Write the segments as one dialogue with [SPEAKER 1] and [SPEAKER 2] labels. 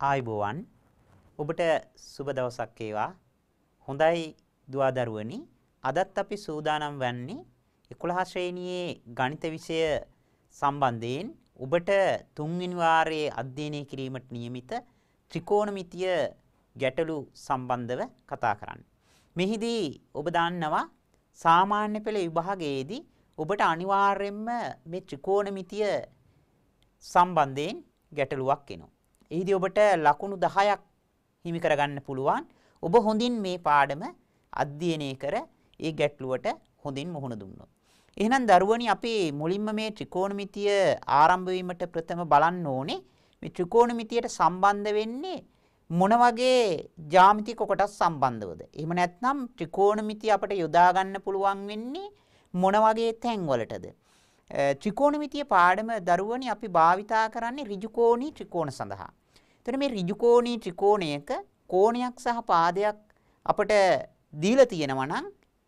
[SPEAKER 1] ආයුබෝවන් ඔබට සුබ දවසක් වේවා. හොඳයි දුවදරුවනි. අදත් අපි සූදානම් වන්නේ 11 ශ්‍රේණියේ ගණිත විෂය සම්බන්ධයෙන් ඔබට තුන්වෙනි වාරයේ අධ්‍යයනය කිරීමට නියමිත ත්‍රිකෝණමිතිය ගැටලු සම්බන්ධව කතා කරන්න. මෙහිදී ඔබ දන්නවා සාමාන්‍ය පෙළ විභාගයේදී ඔබට අනිවාර්යයෙන්ම මේ ත්‍රිකෝණමිතිය සම්බන්ධයෙන් ගැටලුවක් එනවා. එහිදී ඔබට ලකුණු 10ක් හිමි කරගන්න පුළුවන්. ඔබ හොඳින් මේ පාඩම අධ්‍යයනය කර ඒ ගැටලුවට හොඳින් මුහුණ දුන්නොත්. එහෙනම් දරුවනි අපි මුලින්ම මේ ත්‍රිකෝණමිතිය ආරම්භ වීමට ප්‍රථම බලන්න ඕනේ මේ ත්‍රිකෝණමිතියට සම්බන්ධ වෙන්නේ මොන වගේ ජ්‍යාමිතික කොටස් සම්බන්ධවද? එහෙම නැත්නම් ත්‍රිකෝණමිතිය අපට යොදා ගන්න පුළුවන් වෙන්නේ මොන වගේ තැන් වලටද? ත්‍රිකෝණමිතිය පාඩම දරුවනි අපි භාවිතා කරන්නේ ඍජුකෝණී ත්‍රිකෝණ සඳහා. එතන මේ ඍජුකෝණී ත්‍රිකෝණයක කෝණයක් සහ පාදයක් අපට දීලා තියෙනවා නම්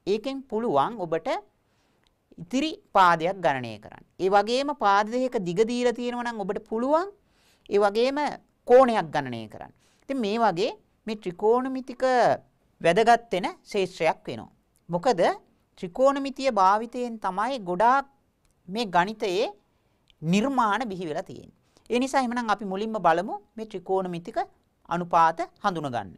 [SPEAKER 1] ඒකෙන් පුළුවන් ඔබට ඉතිරි පාදයක් ගණනය කරන්න. ඒ වගේම පාද දෙකක දිග දීලා තියෙනවා නම් ඔබට පුළුවන් ඒ වගේම කෝණයක් ගණනය කරන්න. ඉතින් මේ වගේ මේ ත්‍රිකෝණමිතික වැදගත් වෙන ශේෂ්ත්‍රයක් වෙනවා. මොකද ත්‍රිකෝණමිතිය භාවිතයෙන් තමයි ගොඩාක් මේ ගණිතයේ නිර්මාණ බිහි වෙලා තියෙන්නේ. ඒ නිසා එහෙනම් අපි මුලින්ම බලමු මේ ත්‍රිකෝණමිතික අනුපාත හඳුනගන්න.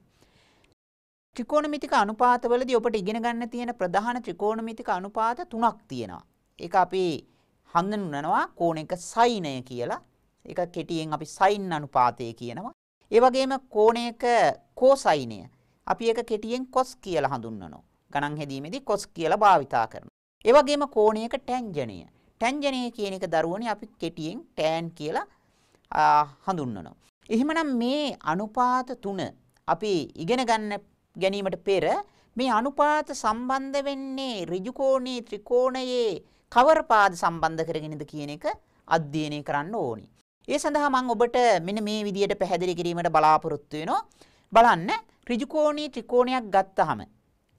[SPEAKER 1] ත්‍රිකෝණමිතික අනුපාතවලදී ඔබට ඉගෙන ගන්න තියෙන ප්‍රධාන ත්‍රිකෝණමිතික අනුපාත තුනක් තියෙනවා. ඒක අපි හඳුන්වනවා කෝණයක සයිනය කියලා. ඒක කෙටියෙන් අපි සයින් අනුපාතය කියනවා. ඒ වගේම කෝණයක කොසයිනය අපි ඒක කෙටියෙන් කොස් කියලා හඳුන්වනවා. ගණන් හැදීමේදී කොස් කියලා භාවිතා කරනවා. ඒ වගේම කෝණයක ටැන්ජනය. ටැන්ජනය කියන එක දරුවනේ අපි කෙටියෙන් ටෑන් කියලා හඳුන්වනවා. එහෙමනම් මේ අනුපාත තුන අපි ඉගෙන ගැනීමට පෙර මේ අනුපාත සම්බන්ධ වෙන්නේ ඍජුකෝණී ත්‍රිකෝණයේ කවර පාද සම්බන්ධ කරගෙනද කියන එක අධ්‍යයනය කරන්න ඕනි. ඒ සඳහා මම ඔබට මෙන්න මේ විදියට පැහැදිලි කිරීමට බලාපොරොත්තු වෙනවා. බලන්න ඍජුකෝණී ත්‍රිකෝණයක් ගත්තාම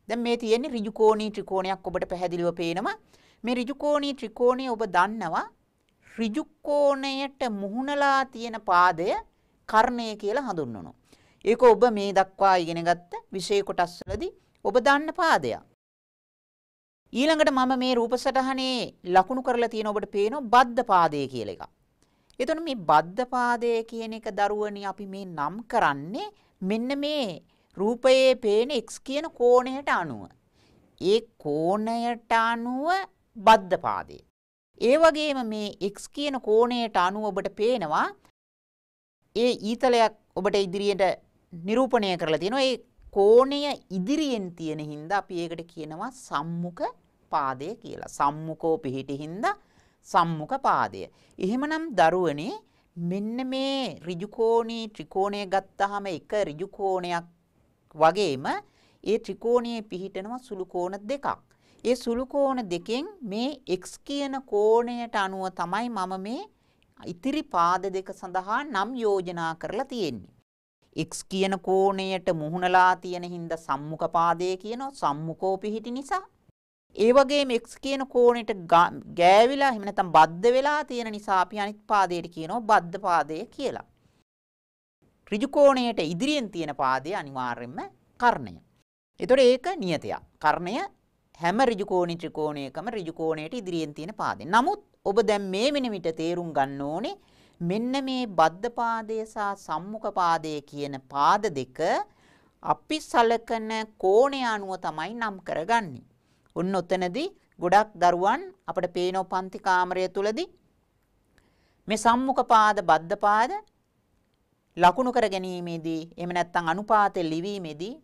[SPEAKER 1] දැන් මේ තියෙන්නේ ඍජුකෝණී ත්‍රිකෝණයක් ඔබට පැහැදිලිව පේනවා. මේ ඍජුකෝණී ත්‍රිකෝණය ඔබ දන්නවා ඍජුකෝණයට මුහුණලා තියෙන පාදය කර්ණය කියලා හඳුන්වනවා. ඒක ඔබ මේ දක්වා ඉගෙන ගත්ත විෂය කොටස් වලදී ඔබ දන්න පාදයක්. ඊළඟට මම මේ රූප සටහනේ ලකුණු කරලා තියෙන ඔබට පේනවා බද්ධ පාදය කියලා එකක්. එතකොට මේ බද්ධ පාදය කියන එක දරුවනි අපි මේ නම් කරන්නේ මෙන්න මේ රූපයේ පේන x කියන කෝණයට අනුව. ඒ කෝණයට අනුව බද්ධ පාදය. ඒ වගේම මේ x කියන කෝණයට අනුව ඔබට පේනවා ඒ ඊතලයක් ඔබට ඉදිරියට නිරූපණය කරලා තියෙනවා. ඒ කෝණය ඉදිරියෙන් තියෙන හින්දා අපි ඒකට කියනවා සම්මුඛ පාදය කියලා. සම්මුඛෝ පිහිටි හින්දා සම්මුඛ පාදය. එහෙමනම් දරුවනේ මෙන්න මේ ඍජුකෝණී ත්‍රිකෝණය ගත්තාම එක ඍජුකෝණයක් වගේම ඒ ත්‍රිකෝණයේ පිහිටනවා සුළු කෝණ දෙකක්. ඒ සුළු කෝණ දෙකෙන් මේ x කියන කෝණයට අනුව තමයි මම මේ ඉතිරි පාද දෙක සඳහා නම් යෝජනා කරලා තියෙන්නේ. x කියන කෝණයට මුහුණලා තියෙන හින්දා සම්මුඛ පාදය කියනවා සම්මුඛෝ පිහිටි නිසා. ඒ වගේම x කියන කෝණයට ගෑවිලා එහෙම නැත්නම් බද්ධ වෙලා තියෙන නිසා අපි අනිත් පාදයට කියනවා බද්ධ පාදය කියලා. ඍජු කෝණයට ඉදිරියෙන් තියෙන පාදය අනිවාර්යයෙන්ම කර්ණය. ඒතකොට ඒක නියතයක්. කර්ණය හැම ඍජුකෝණී ත්‍රිකෝණයකම ඍජුකෝණයට ඉදිරියෙන් තියෙන පාදේ. නමුත් ඔබ දැන් මේ මිනිමිට තේරුම් ගන්න ඕනේ මෙන්න මේ බද්ධ පාදය සහ සම්මුඛ පාදය කියන පාද දෙක අපි සලකන කෝණය අනුව තමයි නම් කරගන්නේ. ඔන්න ඔතනදී ගොඩක් දරුවන් අපිට පේන පන්ති කාමරය තුලදී මේ සම්මුඛ පාද බද්ධ පාද ලකුණු කර ගැනීමේදී එහෙම නැත්නම් අනුපාතය ලිවීමේදී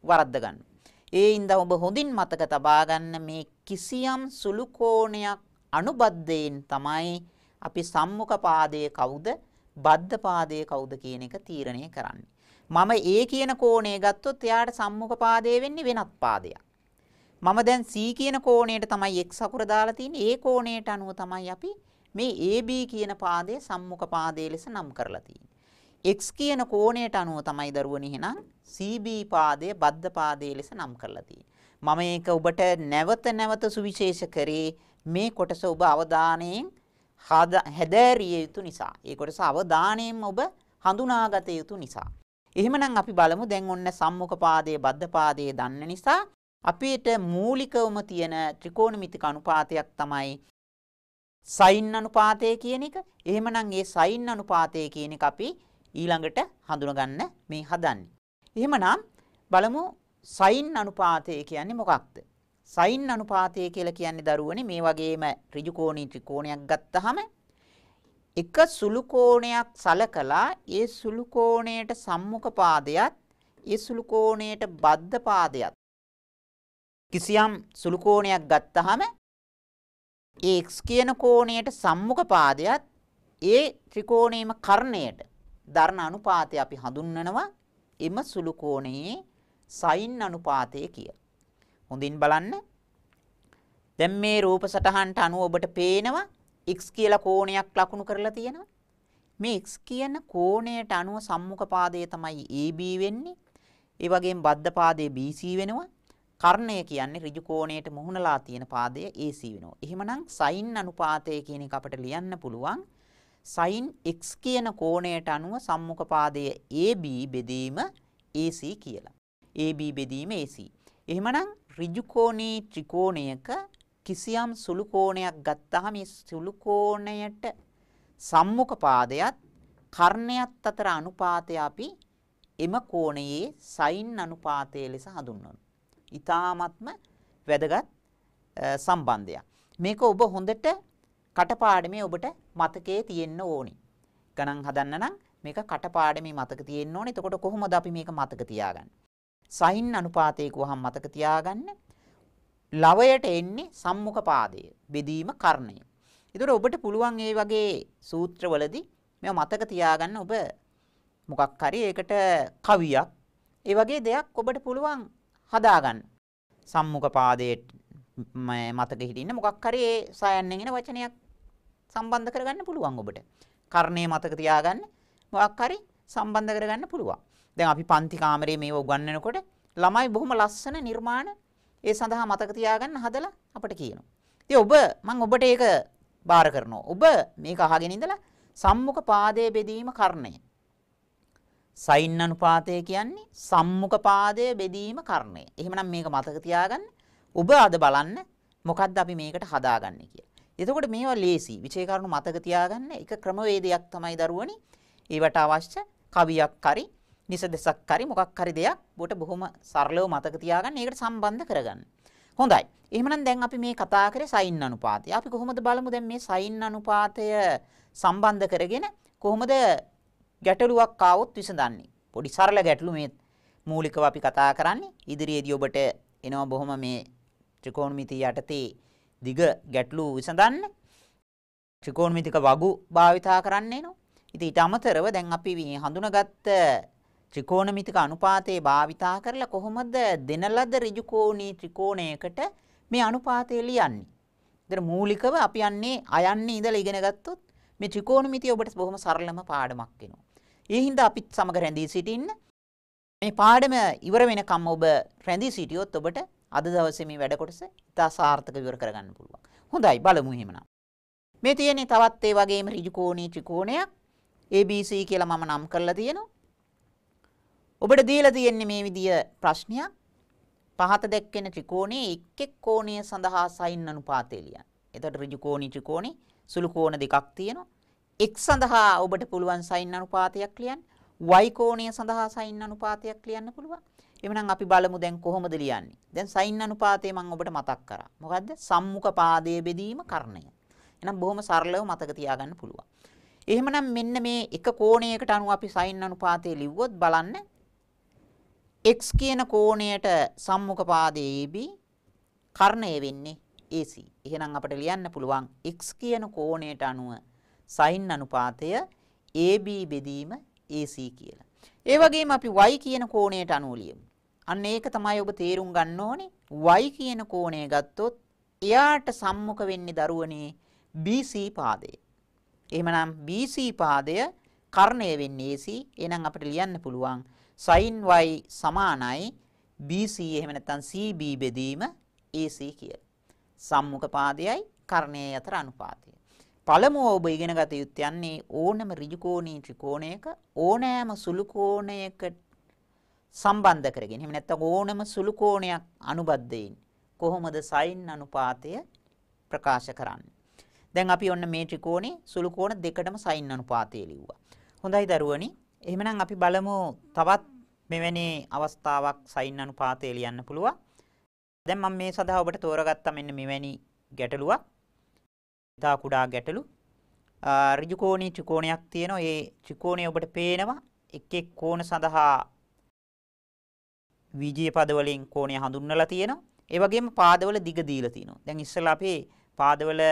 [SPEAKER 1] වරද්ද ගන්නවා. ඒ ඉඳන් ඔබ හොඳින් මතක තබා ගන්න මේ කිසියම් සුළු කෝණයක් අනුබද්ධයෙන් තමයි අපි සම්මුඛ පාදයේ කවුද බද්ධ පාදයේ කවුද කියන එක තීරණය කරන්නේ. මම A කියන කෝණය ගත්තොත් එයාට සම්මුඛ පාදයේ වෙන්නේ වෙනත් පාදයක්. මම දැන් C කියන කෝණයට තමයි x අකුර දාලා තියෙන්නේ. ඒ කෝණයට අනුව තමයි අපි මේ AB කියන පාදයේ සම්මුඛ පාදයේ ලෙස නම් කරලා තියෙන්නේ. x කියන කෝණයට අනුව තමයි දරුවනි එහෙනම් CB පාදයේ බද්ධ පාදයේ ලෙස නම් කරලා තියෙන්නේ. මම මේක ඔබට නැවත සුවිශේෂ කරේ මේ කොටස ඔබ අවධානයෙන් හැදෑරිය යුතු නිසා. ඒ කොටස අවධානයෙන් ඔබ හඳුනාගත යුතු නිසා. එහෙමනම් අපි බලමු දැන් ඔන්න සම්මුඛ පාදයේ බද්ධ පාදයේ දන්න නිසා අපිට මූලිකවම තියෙන ත්‍රිකෝණමිතික අනුපාතයක් තමයි සයින් අනුපාතය කියන එක. එහෙමනම් මේ සයින් අනුපාතය කියන එක අපි ඊළඟට හඳුනගන්න මේ හදන්නේ. එහෙමනම් බලමු සයින් අනුපාතය කියන්නේ මොකක්ද? සයින් අනුපාතය කියලා කියන්නේ දරුවනේ මේ වගේම ඍජු කෝණී ත්‍රිකෝණයක් ගත්තාම එක සුළු කෝණයක් සලකලා ඒ සුළු කෝණයට සම්මුඛ පාදයට ඒ සුළු කෝණයට බද්ධ පාදයට කිසියම් සුළු කෝණයක් ගත්තාම ඒ x කියන කෝණයට සම්මුඛ පාදයට ඒ ත්‍රිකෝණයේම කර්ණයට දරන අනුපාතය අපි හඳුන්වනවා එම සුළු කෝණයේ සයින් අනුපාතය කියලා. හොඳින් බලන්න. දැන් මේ රූප සටහනට අනුව ඔබට පේනවා x කියලා කෝණයක් ලකුණු කරලා තියෙනවා. මේ x කියන කෝණයට අනුව සම්මුඛ පාදය තමයි AB වෙන්නේ. ඒ වගේම බද්ධ පාදයේ BC වෙනවා. කර්ණය කියන්නේ ඍජු කෝණයට මුහුණලා තියෙන පාදය AC වෙනවා. එහෙමනම් sin අනුපාතය කියන එක අපිට ලියන්න පුළුවන්. sin x කියන කෝණයට අනුව සම්මුඛ පාදයේ AB බෙදීම AC කියලා. AB බෙදීම AC. එහෙමනම් ඍජු කෝණී ත්‍රිකෝණයක කිසියම් සුළු කෝණයක් ගත්තාම මේ සුළු කෝණයට සම්මුඛ පාදයට කර්ණයත් අතර අනුපාතය අපි එම කෝණයේ sin අනුපාතය ලෙස හඳුන්වනවා. ඊ타ත්ම වැදගත් සම්බන්ධයක්. මේක ඔබ හොඳට කටපාඩමේ ඔබට මතකයේ තියෙන්න ඕනි. ගණන් හදන්න නම් මේක කටපාඩමේ මතක තියෙන්න ඕනේ. එතකොට කොහොමද අපි මේක මතක තියාගන්නේ? sin අනුපාතය කියවහම මතක තියාගන්න. ලවයට එන්නේ සම්මුඛ පාදය බෙදීම කර්ණය. ඒතර ඔබට පුළුවන් මේ වගේ සූත්‍රවලදී මේව මතක තියාගන්න. ඔබ මොකක් හරි ඒකට කවියක් ඒ වගේ දෙයක් ඔබට පුළුවන් හදාගන්න. සම්මුඛ පාදයේ මතක හිටින්න මොකක් හරි ඒ සයන්නෙන් එන වචනයක් සම්බන්ධ කරගන්න පුළුවන් ඔබට. කර්ණය මතක තියාගන්න මොකක් හරි සම්බන්ධ කරගන්න පුළුවන්. දැන් අපි පන්ති කාමරයේ මේව උගන්වනකොට ළමයි බොහොම ලස්සන නිර්මාණ ඒ සඳහා මතක තියාගන්න හදලා අපිට කියනවා. ඉතින් මම ඔබට ඒක බාර කරනවා. ඔබ මේක අහගෙන ඉඳලා සම්මුඛ පාදයේ බෙදීම කර්ණය. sin අනුපාතය කියන්නේ සම්මුඛ පාදයේ බෙදීම කර්ණය. එහෙමනම් මේක මතක තියාගන්න. ඔබ අද බලන්න මොකද්ද අපි මේකට හදාගන්නේ කියලා. එතකොට මේවා ලේසි. විෂය කරුණු මතක තියාගන්න එක ක්‍රමවේදයක් තමයි දරුවනි. ඒවට අවශ්‍ය කවියක් හරි නිසදසක් හරි මොකක් හරි දෙයක් ඔබට බොහොම සරලව මතක තියාගන්න. ඒකට සම්බන්ධ කරගන්න. හොඳයි. එහෙනම් දැන් අපි මේ කතා කරේ sin අනුපාතය. අපි කොහොමද බලමු දැන් මේ sin අනුපාතය සම්බන්ධ කරගෙන කොහොමද ගැටලුවක් ආවොත් විසඳන්නේ. පොඩි සරල ගැටලු මේ මූලිකව අපි කතා කරන්නේ. ඉදිරියේදී ඔබට එනවා බොහොම මේ ත්‍රිකෝණමිතිය යටතේ දිග ගැටලු විසඳන්න. ත්‍රිකෝණමිතික වගු භාවිතා කරන්න එනවා. ඉතින් ඊට අමතරව දැන් අපි මේ හඳුනාගත්ත ත්‍රිකෝණමිතික අනුපාතේ භාවිතා කරලා කොහොමද දෙන ලද ඍජු කෝණී ත්‍රිකෝණයකට මේ අනුපාතය ලියන්නේ. ඉතින් මූලිකව අපි අයන්නේ ඉඳලා ඉගෙන ගත්තොත් මේ ත්‍රිකෝණමිතිය ඔබට බොහොම සරලම පාඩමක් වෙනවා. ඒ හින්දා අපිත් සමග රැඳී සිටින්න. මේ පාඩම ඉවර වෙනකම් ඔබ රැඳී සිටියොත් ඔබට අද දවසේ මේ වැඩ කොටස ඉතා සාර්ථක විවර කරගන්න පුළුවන්. හොඳයි බලමු එහෙමනම්. මේ තියෙන්නේ තවත් ඒ වගේම ඍජු කෝණී ත්‍රිකෝණයක් ABC කියලා මම නම් කරලා තියෙනවා. ඔබට දීලා තියෙන්නේ මේ විදිය ප්‍රශ්නයක්. පහත දැක්වෙන ත්‍රිකෝණයේ එක් එක් කෝණය සඳහා sin අනුපාතය ලියන්න. එතකොට ඍජු කෝණී ත්‍රිකෝණේ සුළු කෝණ දෙකක් තියෙනවා. x සඳහා ඔබට පුළුවන් sin අනුපාතයක් ලියන්න. y කෝණය සඳහා sin අනුපාතයක් ලියන්න පුළුවන්. එhmenan අපි බලමු දැන් කොහොමද ලියන්නේ. දැන් sin අනුපාතය මම ඔබට මතක් කරා. මොකද්ද? සම්මුඛ පාදයේ බෙදීම කර්ණය. එහෙනම් බොහොම සරලව මතක තියාගන්න පුළුවන්. එහෙමනම් මෙන්න මේ එක කෝණයකට අනුව අපි sin අනුපාතය ලිව්වොත් බලන්න x කියන කෝණයට සම්මුඛ පාදයේ AB කර්ණය වෙන්නේ AC. එහෙනම් අපිට ලියන්න පුළුවන් x කියන කෝණයට අනුව sin අනුපාතය AB බෙදීම AC කියලා. ඒ වගේම අපි y කියන කෝණයට අනුව ලියමු. අන්න ඒක තමයි ඔබ තේරුම් ගන්න ඕනේ. y කියන කෝණය ගත්තොත් එයාට සම්මුඛ වෙන්නේ දරුවනේ BC පාදය. එහෙමනම් BC පාදය කර්ණය වෙන්නේ AC. එහෙනම් අපිට ලියන්න පුළුවන් sin y සමානයි BC එහෙම නැත්නම් CB බෙදීම AC කියලා. සම්මුඛ පාදයයි කර්ණයේ අතර අනුපාතය. පළමුව ඔබ ඉගෙන ගත යුත්තේ යන්නේ ඕනෑම ඍජු කෝණී ත්‍රිකෝණයක ඕනෑම සුළු කෝණයක සම්බන්ධ කරගෙන. එහෙම නැත්නම් ඕනෑම සුළු කෝණයක් අනුබද්ධයෙන් කොහොමද සයින් අනුපාතය ප්‍රකාශ කරන්නේ? දැන් අපි ඔන්න මේ ත්‍රිකෝණේ සුළු කෝණ දෙකටම සයින් අනුපාතය ලිව්වා. හොඳයි දරුවනි. එහෙනම් අපි බලමු තවත් මෙවැනි අවස්ථාවක් සයින් අනුපාතය ලියන්න පුළුවන්. දැන් මම මේ සඳහා ඔබට තෝරගත්තා මෙන්න මෙවැනි ගැටලුවක්. ඉතා කුඩා ගැටලු. ඍජු කෝණී ත්‍රිකෝණයක් තියෙනවා. ඒ ත්‍රිකෝණය ඔබට පේනවා එක් එක් කෝණ සඳහා විජය පද වලින් කෝණය හඳුන්වලා තියෙනවා. ඒ වගේම පාදවල දිග දීලා තියෙනවා. දැන් ඉස්සෙල්ලා අපි පාදවල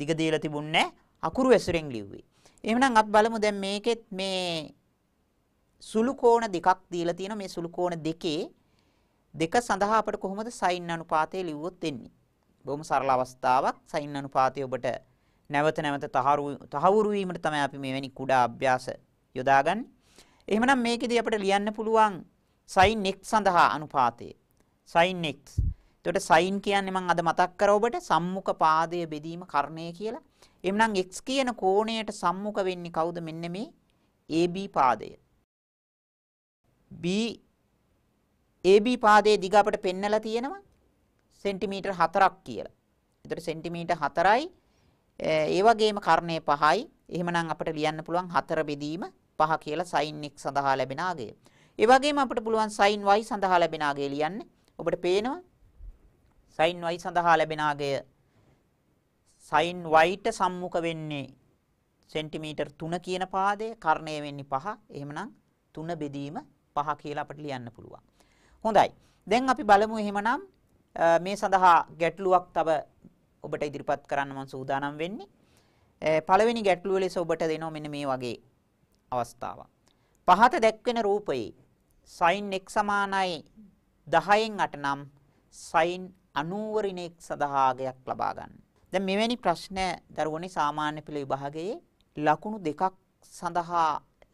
[SPEAKER 1] දිග දීලා තිබුණේ අකුරු ඇසුරෙන් ලිව්වේ. එහෙනම් අපි බලමු දැන් මේකෙත් මේ සුළු කෝණ දෙකක් දීලා තියෙනවා. මේ සුළු කෝණ දෙකේ දෙක සඳහා අපිට කොහොමද සයින් අනුපාතය ලිව්වොත් එන්නේ? බොහොම සරල අවස්ථාවක්. සයින් අනුපාතය ඔබට නැවත නැවත තහවුරු වීමට තමයි අපි මෙවැනි කුඩා අභ්‍යාස යොදාගන්නේ. එහෙනම් මේකෙදී අපිට ලියන්න පුළුවන් sin x සඳහා අනුපාතය. sin x. එතකොට sin කියන්නේ මම අද මතක් කරා ඔබට සම්මුඛ පාදය බෙදීම කර්ණය කියලා. එහෙනම් x කියන කෝණයට සම්මුඛ වෙන්නේ කවුද? මෙන්න මේ AB පාදය. AB පාදයේ දිග අපිට පෙන්නලා තියෙනවා සෙන්ටිමීටර් 4ක් කියලා. එතකොට සෙන්ටිමීටර් 4යි ඒ වගේම කර්ණය 5යි. එහෙමනම් අපිට ලියන්න පුළුවන් 4 බෙදීම 5 කියලා sin x සඳහා ලැබෙන අගය. ඒ වගේම අපිට පුළුවන් sin y සඳහා ලැබෙන අගය ලියන්න. ඔබට පේනවා sin y සඳහා ලැබෙන අගය sin y ට සම්මුඛ වෙන්නේ සෙන්ටිමීටර් 3 කියන පාදය, කර්ණය වෙන්නේ 5. එහෙමනම් 3 බෙදීම 5 කියලා අපිට ලියන්න පුළුවන්. හොඳයි. දැන් අපි බලමු එහෙමනම් මේ සඳහා ගැටලුවක් තව ඔබට ඉදිරිපත් කරන්න මම සූදානම් වෙන්නේ. පළවෙනි ගැටලුව ලෙස ඔබට දෙනවා මෙන්න මේ වගේ අවස්ථාවක්. පහත දැක්වෙන රූපයේ sin x සමානයි 10න් 8 නම් sin 90 ඍණ x සඳහා අගයක් ලබා ගන්න. දැන් මෙවැනි ප්‍රශ්න දරුවනේ සාමාන්‍ය පෙළ විභාගයේ ලකුණු දෙකක් සඳහා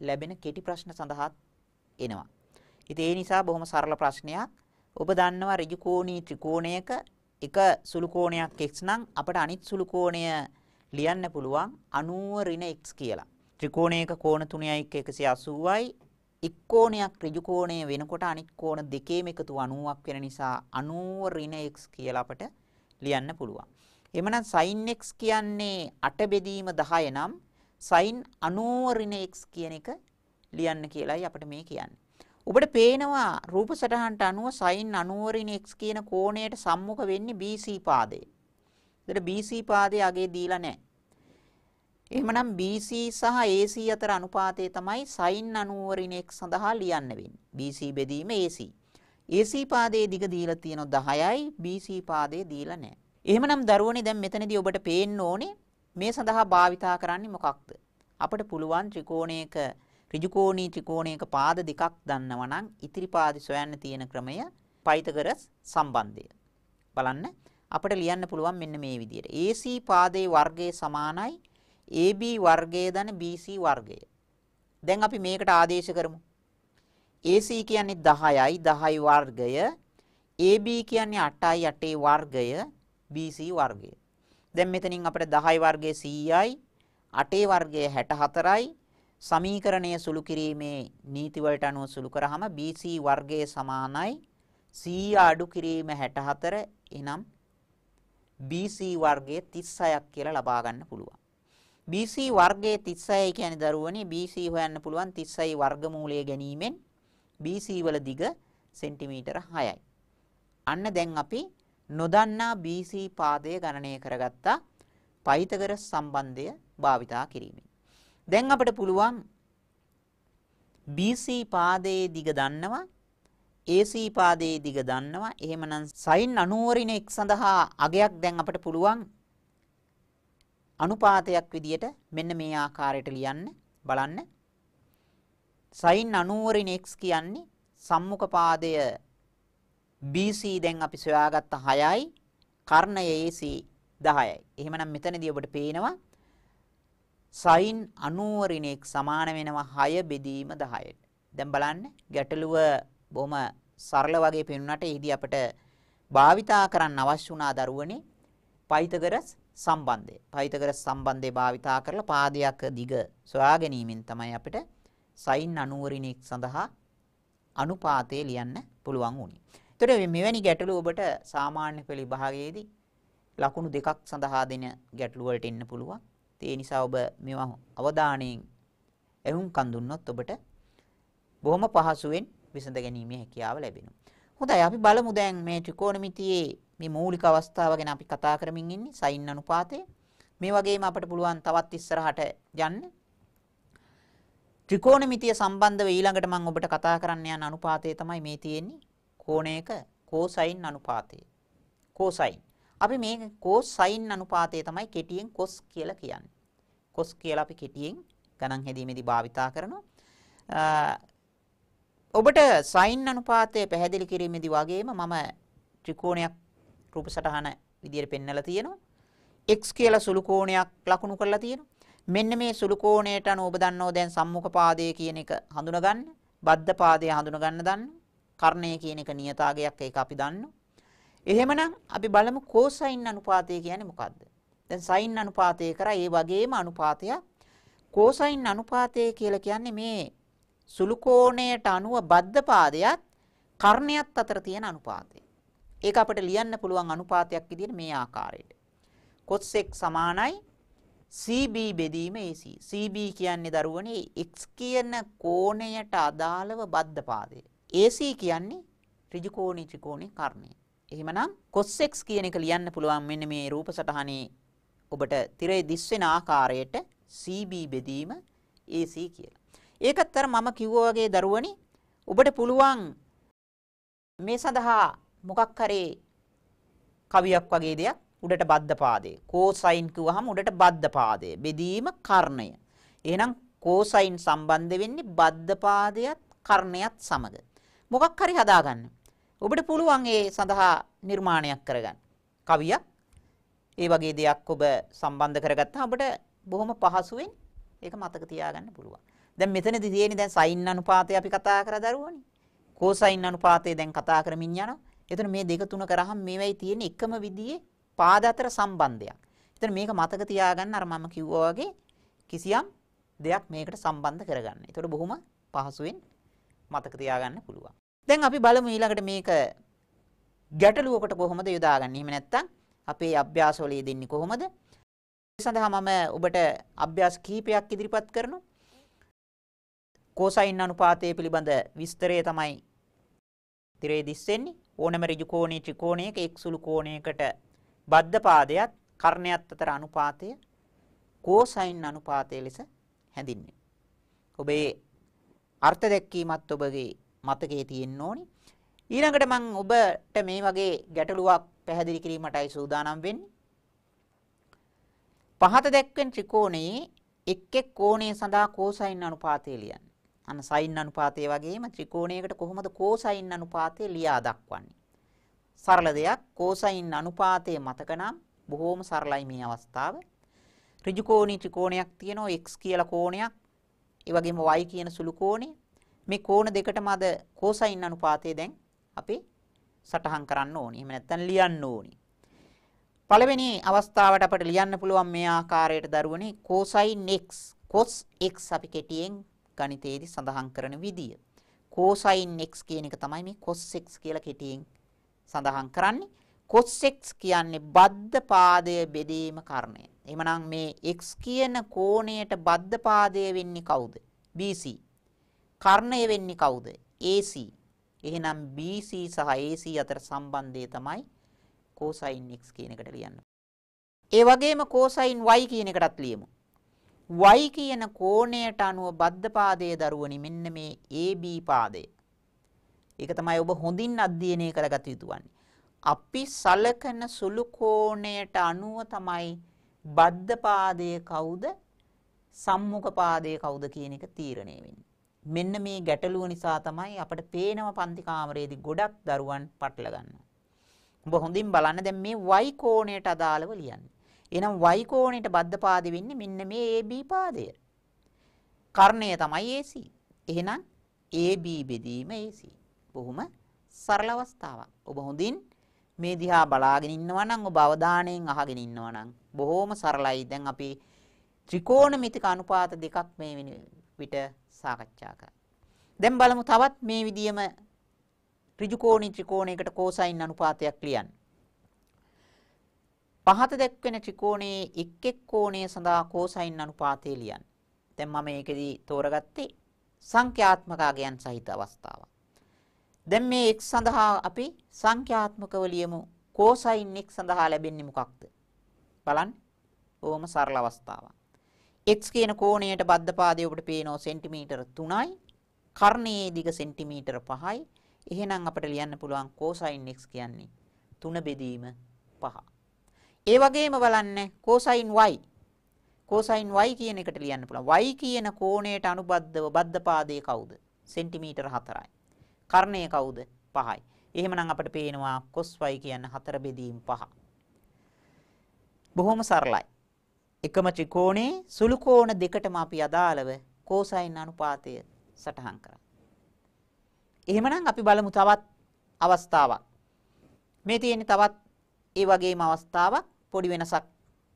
[SPEAKER 1] ලැබෙන කෙටි ප්‍රශ්න සඳහා එනවා. ඉතින් ඒ නිසා බොහොම සරල ප්‍රශ්නයක්. ඔබ දන්නවා ඍජු කෝණී ත්‍රිකෝණයක එක සුළු කෝණයක් x නම් අපිට අනිත් සුළු කෝණය ලියන්න පුළුවන් 90 ඍණ x කියලා. ත්‍රිකෝණයක කෝණ 3යි 180යි එක් කෝණයක් ඍජු කෝණය වෙනකොට අනිත් කෝණ දෙකේම එකතු 90ක් වෙන නිසා 90 ඍණ x කියලා අපිට ලියන්න පුළුවන්. එhmenan sin x කියන්නේ 8 බෙදීම 10 නම් sin 90 ඍණ x කියන එක ලියන්න කියලායි අපිට මේ කියන්නේ. ඔබට පේනවා රූප සටහනට අනුව sin 90 ඍණ x කියන කෝණයට සම්මුඛ වෙන්නේ BC පාදය. ඒතර BC පාදයේ අගේ දීලා නැහැ. එහෙමනම් BC සහ AC අතර අනුපාතය තමයි sin 90 ඍණ x සඳහා ලියන්න වෙන්නේ. BC බෙදීම AC. AC පාදයේ දිග දීලා තියෙනවා 10යි BC පාදයේ දීලා නැහැ. එහෙමනම් දරුවනේ දැන් මෙතනදී ඔබට පේන්න ඕනේ මේ සඳහා භාවිතා කරන්නේ මොකක්ද? අපිට පුළුවන් ත්‍රිකෝණයක ඍජු කෝණී ත්‍රිකෝණයක පාද දෙකක් දන්නවා නම් ඉතිරි පාද සොයන්න තියෙන ක්‍රමය පයිතගරස් සම්බන්ධය. බලන්න අපිට ලියන්න පුළුවන් මෙන්න මේ විදිහට. AC පාදයේ වර්ගය සමානයි AB වර්ගය දන BC වර්ගය. දැන් අපි මේකට ආදේශ කරමු. AC කියන්නේ 10යි 10 වර්ගය, AB කියන්නේ 8යි 8 වර්ගය, BC වර්ගය. දැන් මෙතනින් අපිට 10 වර්ගය 100යි, 8 වර්ගය 64යි. සමීකරණය සුළු කිරීමේ නීති වලට අනුව සුළු කරාම BC වර්ගය සමානයි 100 අඩු කිරීම 64. එහෙනම් BC වර්ගය 36ක් කියලා ලබා ගන්න පුළුවන්. BC වර්ගයේ 36 කියන්නේ දරුවනේ BC හොයන්න පුළුවන් 36 වර්ගමූලය ගැනීමෙන් BC වල දිග සෙන්ටිමීටර 6යි. අන්න දැන් අපි නොදන්නා BC පාදය ගණනය කරගත්තා පයිතගරස් සම්බන්ධය භාවිතා කිරීමෙන්. දැන් අපිට පුළුවන් BC පාදයේ දිග දන්නවා AC පාදයේ දිග දන්නවා. එහෙමනම් sin 90 ඍණ x සඳහා අගයක් දැන් අපිට පුළුවන් අනුපාතයක් විදියට මෙන්න මේ ආකාරයට ලියන්න. බලන්න. sin 90 ඍණ x කියන්නේ සම්මුඛ පාදය BC දැන් අපි සොයාගත්ත 6යි, කර්ණය AC 10යි. එහෙමනම් මෙතනදී ඔබට පේනවා sin 90 ඍණ x සමාන වෙනවා 6 බෙදීම 10ට. දැන් බලන්න ගැටලුව බොහොම සරල වගේ පෙනුනට එහිදී අපිට භාවිතා කරන්න අවශ්‍ය වුණා දරුවනේ පයිතගරස් සම්බන්ධය. පයිතගරස් සම්බන්ධය භාවිතා කරලා පාදයක දිග සොයා ගැනීමෙන් තමයි අපිට sin 91 සඳහා අනුපාතය ලියන්න පුළුවන් වුණේ. ඒතකොට මෙවැනි ගැටලු ඔබට සාමාන්‍ය පෙළ විභාගයේදී ලකුණු දෙකක් සඳහා දෙන ගැටලු වලට එන්න පුළුවන්. ඒ නිසා ඔබ මේවා අවධානයෙන් එහුම්කන් දුන්නොත් ඔබට බොහොම පහසුවෙන් විසඳ ගැනීමේ හැකියාව ලැබෙනවා. හොඳයි අපි බලමු දැන් මේ ත්‍රිකෝණමිතියේ මේ මූලික අවස්ථාව ගැන අපි කතා කරමින් ඉන්නේ sin අනුපාතය. මේ වගේම අපිට පුළුවන් තවත් ඉස්සරහට යන්න. ත්‍රිකෝණමිතිය සම්බන්ධව ඊළඟට මම ඔබට කතා කරන්න යන අනුපාතය තමයි මේ තියෙන්නේ කෝණයක cosine අනුපාතය. cosine. අපි මේ cosine අනුපාතය තමයි කෙටියෙන් cos කියලා කියන්නේ. cos කියලා අපි කෙටියෙන් ගණන් හැදීමේදී භාවිතා කරනවා. ඔබට sin අනුපාතය පැහැදිලි කිරීමේදී වගේම මම ත්‍රිකෝණයක් රූප සටහන විදියට පෙන්වලා තියෙනවා. x කියලා සුළු කෝණයක් ලකුණු කරලා තියෙනවා. මෙන්න මේ සුළු කෝණයට අනුව ඔබ දන්නෝ දැන් සම්මුඛ පාදය කියන එක හඳුනා ගන්න, බද්ධ පාදය හඳුනා ගන්න දන්න, කර්ණය කියන එක නියතාගයක් ඒක අපි දන්නවා. එහෙමනම් අපි බලමු cosine අනුපාතය කියන්නේ මොකක්ද? දැන් sin අනුපාතය කරා ඒ වගේම අනුපාතයක්. cosine අනුපාතය කියලා කියන්නේ මේ සුළු කෝණයට අනුව බද්ධ පාදයට කර්ණයත් අතර තියෙන අනුපාතය. ඒක අපිට ලියන්න පුළුවන් අනුපාතයක් විදිහට මේ ආකාරයට. cos x සමානයි CB බෙදීම AC. CB කියන්නේ දරුවනේ x කියන කෝණයට අදාළව බද්ධ පාදය. AC කියන්නේ ඍජු කෝණී ත්‍රිකෝණී කර්ණය. එහෙමනම් cos x කියන එක ලියන්න පුළුවන් මෙන්න මේ රූප සටහනේ ඔබට තිරේ දිස් වෙන ආකාරයට CB බෙදීම AC කියලා. ඒකත් අර මම කිව්වා වගේ දරුවනි ඔබට පුළුවන් මේ සඳහා මොකක් හරි කවියක් වගේ දෙයක් උඩට බද්ධ පාදේ cosine කිව්වහම උඩට බද්ධ පාදේ බෙදීම කර්ණය. එහෙනම් cosine සම්බන්ධ වෙන්නේ බද්ධ පාදයට කර්ණයත් සමග. මොකක් හරි හදාගන්න. ඔබට පුළුවන් ඒ සඳහා නිර්මාණයක් කරගන්න. කවියක් ඒ වගේ දෙයක් ඔබ සම්බන්ධ කරගත්තාම ඔබට බොහොම පහසුවෙන් ඒක මතක තියාගන්න පුළුවන්. දැන් මෙතනදී තියෙන්නේ දැන් sin අනුපාතය අපි කතා කරා දරුවනේ. cosine අනුපාතය දැන් කතා කරමින් යනවා. එතන මේ දෙක තුන කරාම මේවයි තියෙන එකම විදිහේ පාද අතර සම්බන්ධයක්. එතන මේක මතක තියාගන්න අර මම කිව්වා වගේ කිසියම් දෙයක් මේකට සම්බන්ධ කරගන්න. ඒතකොට බොහොම පහසුවෙන් මතක තියාගන්න පුළුවන්. දැන් අපි බලමු ඊළඟට මේක ගැටලුවකට කොහොමද යොදාගන්නේ. එහෙම නැත්නම් අපේ අභ්‍යාසවල යෙදෙන්නේ කොහොමද? ඒ සඳහා මම ඔබට අභ්‍යාස කිහිපයක් ඉදිරිපත් කරනවා. cosine අනුපාතය පිළිබඳ විස්තරය තමයි තිරේ දිස් වෙන්නේ. ඕනෑම ඍජු කෝණී ත්‍රිකෝණයක එක් සුළු කෝණයකට බද්ධ පාදයට කර්ණයත් අතර අනුපාතය cosine අනුපාතය ලෙස හැඳින්වෙනවා. ඔබේ අර්ථ දැක්වීමත් ඔබගේ මතකයේ තියෙන්න ඕනි. ඊළඟට මම ඔබට මේ වගේ ගැටලුවක් පැහැදිලි කිරීමටයි සූදානම් වෙන්නේ. පහත දැක්වෙන ත්‍රිකෝණයේ එක් එක් කෝණය සඳහා cosine අනුපාතය ලියන්න. අන්න sin අනුපාතය වගේම ත්‍රිකෝණයකට කොහොමද cosine අනුපාතය ලියා දක්වන්නේ? සරල දෙයක්. cosine අනුපාතය මතක නම් බොහෝම සරලයි මේ අවස්ථාව. ඍජු කෝණී ත්‍රිකෝණයක් තියෙනවා x කියලා කෝණයක්. ඒ වගේම y කියන සුළු කෝණය. මේ කෝණ දෙකටම අද cosine අනුපාතය දැන් අපි සටහන් කරන්න ඕනේ. එහෙම නැත්නම් ලියන්න ඕනේ. පළවෙනි අවස්ථාවට අපිට ලියන්න පුළුවන් මේ ආකාරයට දරුවනේ cosine x. cos x අපි කෙටියෙන් ගණිතයේදී සඳහන් කරන විදිය. cosine x කියන එක තමයි මේ cos x කියලා කෙටියෙන් සඳහන් කරන්නේ. cos x කියන්නේ බද්ධ පාදය බෙදීම කර්ණය. එහෙමනම් මේ x කියන කෝණයට බද්ධ පාදය වෙන්නේ කවුද? BC. කර්ණය වෙන්නේ කවුද? AC. එහෙනම් BC සහ AC අතර සම්බන්ධය තමයි cosine x කියන එකට ලියන්න. ඒ වගේම cosine y කියන එකටත් ලියමු. y කියන කෝණයට අනුව බද්ධ පාදයේ දරුවනි මෙන්න මේ AB පාදය. ඒක තමයි ඔබ හොඳින් අධ්‍යයනය කරගත යුතු වන්නේ. අපි සලකන සුළු කෝණයට අනුව තමයි බද්ධ පාදයේ කවුද සම්මුඛ පාදයේ කවුද කියන එක තීරණය වෙන්නේ. මෙන්න මේ ගැටලුව නිසා තමයි අපිට පේනව පන්ති කාමරයේදී ගොඩක් දරුවන් පටල ගන්නවා. ඔබ හොඳින් බලන්න දැන් මේ y කෝණයට අදාළව ලියන්නේ. එහෙනම් y කෝණයට බද්ධ පාදෙ වෙන්නේ මෙන්න මේ AB පාදය. කර්ණය තමයි AC. එහෙනම් AB බෙදීම AC. බොහොම සරල අවස්ථාවක්. ඔබ හොඳින් මේ දිහා බලාගෙන ඉන්නවා නම් ඔබ අවධානයෙන් අහගෙන ඉන්නවා නම් බොහොම සරලයි. දැන් අපි ත්‍රිකෝණමිතික අනුපාත දෙකක් මේ විට සාකච්ඡා කරා. දැන් බලමු තවත් මේ විදියම ඍජු කෝණී ත්‍රිකෝණයකට කෝසයින් අනුපාතයක් ලියන්න. පහත දැක්වෙන ත්‍රිකෝණයේ එක් එක් කෝණය සඳහා කෝසයින් අනුපාතය ලියන්න. දැන් මම මේකෙදි තෝරගත්තේ සංඛ්‍යාත්මක අගයන් සහිත අවස්ථාවක්. දැන් මේ x සඳහා අපි සංඛ්‍යාත්මකව ලියමු. cosine x සඳහා ලැබෙන්නේ මොකක්ද? බලන්න. ඕම සරල අවස්ථාවක්. x කියන කෝණයට බද්ධ පාදය ඔබට පේනවා සෙන්ටිමීටර 3යි. කර්ණයේ දිග සෙන්ටිමීටර 5යි. එහෙනම් අපිට ලියන්න පුළුවන් cosine x කියන්නේ 3 බෙදීම 5. ඒ වගේම බලන්න cosine y. cosine y කියන එකට ලියන්න පුළුවන්. y කියන කෝණයට අනුබද්ධව බද්ධ පාදය කවුද? සෙන්ටිමීටර 4යි. කර්ණය කවුද? 5යි. එහෙමනම් අපිට පේනවා cos y කියන්නේ 4 බෙදීම 5. බොහොම සරලයි. එකම ත්‍රිකෝණයේ සුළු කෝණ දෙකටම අපි අදාළව cosine අනුපාතය සටහන් කරා. එහෙමනම් අපි බලමු තවත් අවස්ථාවක්. මේ තියෙන්නේ තවත් ඒ වගේම අවස්ථාවක් පොඩි වෙනසක්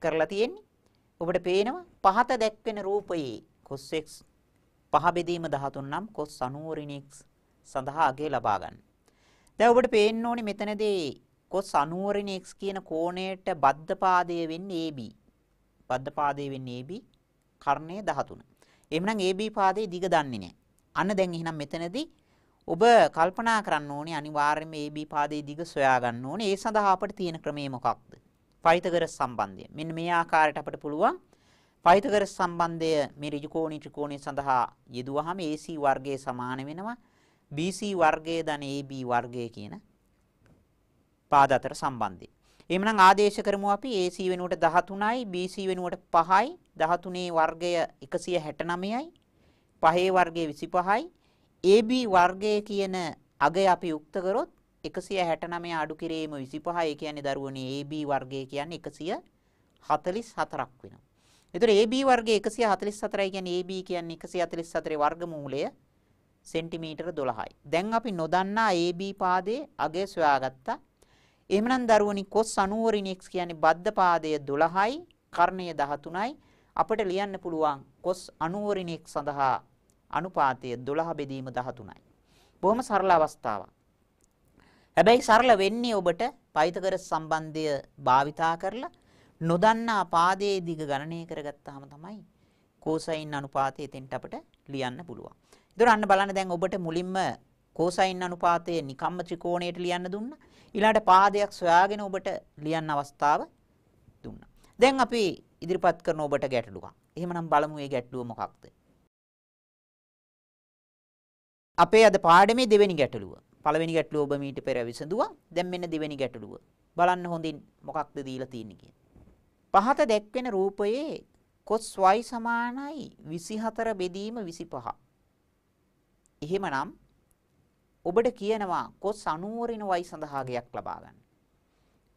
[SPEAKER 1] කරලා තියෙන්නේ. ඔබට පේනවා පහත දැක්වෙන රූපයේ cos x 5 බෙදීම 13 නම් cos 90 x සඳහා අගය ලබා ගන්න. දැන් ඔබට පේන්න ඕනේ මෙතනදී cos 90 x කියන කෝණයට බද්ධ පාදය වෙන්නේ AB. බද්ධ පාදය වෙන්නේ AB. කර්ණය 13. එහෙනම් AB පාදයේ දිග දන්නේ නැහැ. අන්න දැන් එහෙනම් මෙතනදී ඔබ කල්පනා කරන්න ඕනේ අනිවාර්යයෙන්ම AB පාදයේ දිග සොයා ගන්න ඕනේ. ඒ සඳහා අපිට තියෙන ක්‍රමය මොකක්ද? පයිතගරස් සම්බන්ධය. මෙන්න මේ ආකාරයට අපිට පුළුවන් පයිතගරස් සම්බන්ධය මේ ඍජු කෝණී ත්‍රිකෝණය සඳහා යෙදුවාම AC වර්ගයේ සමාන වෙනවා BC වර්ගයේ ධන AB වර්ගය කියන පාද අතර සම්බන්ධය. එහෙනම් ආදේශ කරමු අපි AC වෙනුවට 13යි BC වෙනුවට 5යි 13 වර්ගය 169යි 5 වර්ගය 25යි AB වර්ගය කියන අගය අපි යුක්ත කරොත් 169 අඩු කිරීම 25 ඒ කියන්නේ දරුවනේ AB වර්ගය කියන්නේ 144ක් වෙනවා. ඒතර AB වර්ගය 144යි කියන්නේ AB කියන්නේ 144 වර්ගමූලය සෙන්ටිමීටර 12යි. දැන් අපි නොදන්නා AB පාදයේ අගය සොයාගත්තා. එහෙමනම් දරුවනි cos 90 x කියන්නේ බද්ධ පාදය 12යි කර්ණය 13යි. අපිට ලියන්න පුළුවන් cos 90 x සඳහා අනුපාතය 12 බෙදීම 13යි. බොහොම සරල අවස්ථාවක්. හැබැයි සරල වෙන්නේ ඔබට පයිතගරස් සම්බන්ධය භාවිතා කරලා නොදන්නා පාදයේ දිග ගණනය කරගත්තාම තමයි cosine අනුපාතය එතෙන්ට අපිට ලියන්න පුළුවන්. ඒතර අන්න බලන්න දැන් ඔබට මුලින්ම cosine අනුපාතය නිකම්ම ත්‍රිකෝණයට ලියන්න දුන්නා. ඊළඟට පාදයක් සොයාගෙන ඔබට ලියන්න අවස්ථාව දුන්නා. දැන් අපි ඉදිරිපත් කරන ඔබට ගැටලුවක්. එහෙමනම් බලමු මේ ගැටලුව මොකක්ද? අපේ අද පාඩමේ දෙවෙනි ගැටලුව. පළවෙනි ගැටලුව ඔබ මීට පෙර විසඳුවා. දැන් මෙන්න දෙවෙනි ගැටලුව. බලන්න හොඳින් මොකක්ද දීලා තියෙන්නේ කියලා. පහත දැක්වෙන රූපයේ cos y සමානයි 24 බෙදීම 25. එහෙමනම් ඔබට කියනවා cos 90 ඍණ y සඳහා ගයක් ලබා ගන්න.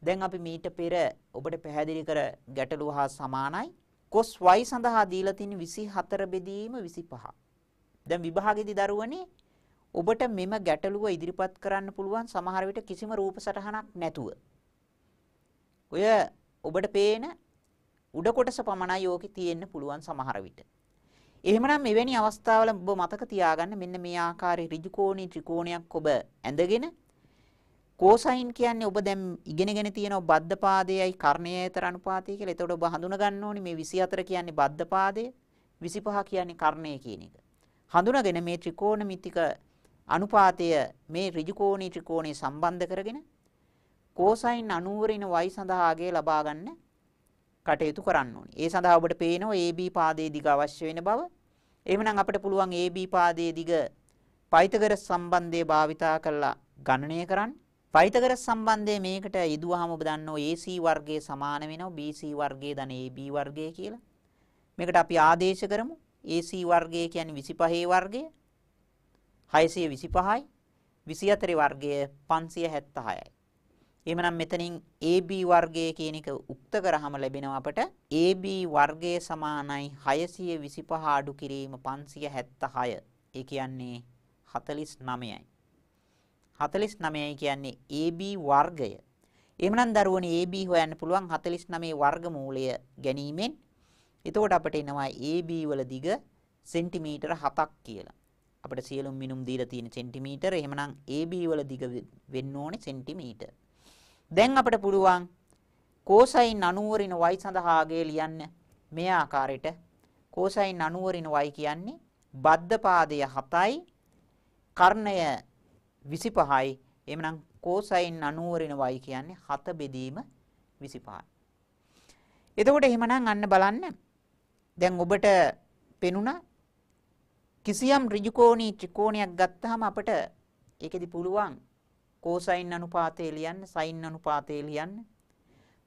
[SPEAKER 1] දැන් අපි මීට පෙර ඔබට පැහැදිලි කර ගැටලුව හා සමානයි. cos y සඳහා දීලා තියෙන 24 බෙදීම 25. දැන් විභාගෙදි දරුවනේ ඔබට මෙම ගැටලුව ඉදිරිපත් කරන්න පුළුවන් සමහර විට කිසිම රූප සටහනක් නැතුව. ඔය ඔබට පේන උඩ කොටස පමණයි ඕකේ තියෙන්න පුළුවන් සමහර විට. එහෙමනම් මෙවැනි අවස්ථාවල ඔබ මතක තියාගන්න මෙන්න මේ ආකාරයේ ඍජු කෝණී ත්‍රිකෝණයක් ඔබ ඇඳගෙන cosine කියන්නේ ඔබ දැන් ඉගෙනගෙන තියෙනවා බද්ධ පාදයයි කර්ණයතර අනුපාතය කියලා. එතකොට ඔබ හඳුනා ගන්න ඕනේ මේ 24 කියන්නේ බද්ධ පාදය 25 කියන්නේ කර්ණය කියන එක. හඳුනාගෙන මේ ත්‍රිකෝණමිතික අනුපාතය මේ ඍජු කෝණී ත්‍රිකෝණේ සම්බන්ධ කරගෙන cosine 90 ඍණ y සඳහා අගය ලබා ගන්න කටයුතු කරන්න ඕනේ. ඒ සඳහා ඔබට පේනවා AB පාදයේ දිග අවශ්‍ය වෙන බව. එහෙමනම් අපිට පුළුවන් AB පාදයේ දිග පයිතගරස් සම්බන්ධය භාවිතා කරලා ගණනය කරන්න. පයිතගරස් සම්බන්ධය මේකට යෙදුවාම ඔබ දන්නවා AC වර්ගයේ සමාන වෙනවා BC වර්ගයේ ධන AB වර්ගය කියලා. මේකට අපි ආදේශ කරමු. AC වර්ගය කියන්නේ 25 වර්ගය 625යි 24 වර්ගය 576යි. එහෙමනම් මෙතනින් AB වර්ගය කියන එක උක්ත කරාම ලැබෙනවා අපට AB වර්ගය සමානයි 625 අඩු කිරීම 576. ඒ කියන්නේ 49යි. 49යි කියන්නේ AB වර්ගය. එහෙමනම් දරුවනි AB හොයන්න පුළුවන් 49 වර්ගමූලය ගැනීමෙන්. එතකොට අපිට එනවා AB වල දිග සෙන්ටිමීටර 7ක් කියලා. අපිට සියලුම මිනුම් දීලා තියෙන සෙන්ටිමීටර. එහෙමනම් AB වල දිග වෙන්න ඕනේ සෙන්ටිමීටර. දැන් අපිට පුළුවන් cosine 90 ඍණ y සඳහා අගය ලියන්න මේ ආකාරයට. cosine 90 ඍණ y කියන්නේ බද්ධ පාදය 7යි කර්ණය 25යි. එහෙමනම් cosine 90 ඍණ y කියන්නේ 7 බෙදීම 25යි. එතකොට එහෙමනම් අන්න බලන්න. දැන් ඔබට පෙනුණා කිසියම් ඍජුකෝණී ත්‍රිකෝණයක් ගත්තාම අපිට ඒකෙදි පුළුවන් cosine අනුපාතය ලියන්න, sin අනුපාතය ලියන්න.